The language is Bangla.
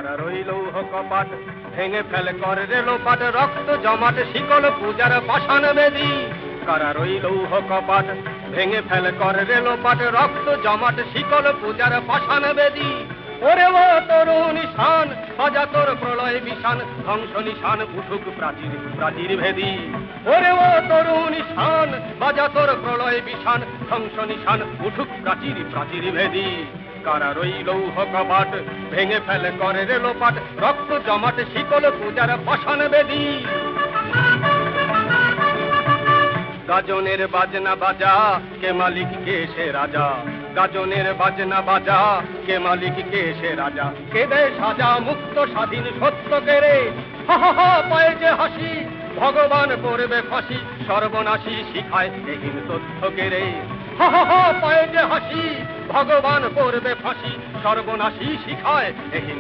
কারা রইল কপাট ভেঙে ফেলে করে রেলোপাট রক্ত জমাট শিকল পূজার পাষাণ বেদী কারা রইল কপাট ভেঙে ফেলে করে রেলোপাট রক্ত জমাট শিকল পূজার পাষাণ বেদী ওরে ও তরুণ শান বাজা তোর প্রলয় বিশান ধ্বংস নিশান উঠুক প্রাচীর প্রাচীর ভেদী ওরে ও তরুণ শান বাজা তোর প্রলয় বিশান ধ্বংস নিশান উঠুক প্রাচীর প্রাচীর ভেদী কারা রইল কপাট ভেঙে ফেলে করে রেলোপাট রক্ত জমাট শিকল পূজার পাষাণ বেদী গাজনের বাজনা বাজা কে মালিক কে সে রাজা গাজনের বাজনা বাজা কে মালিক কে সে রাজা কে দেয় সাজা মুক্ত স্বাধীন সত্য কেড়ে হা হা হা পায়ে যে হাসি ভগবান করবে ফাঁসি সর্বনাশী শিখায় এহীন তথ্য কেড়ে হা হা হা পায়ে যে হাসি ভগবান করবে ফাঁসি সর্বনাশী শিখায় এহীন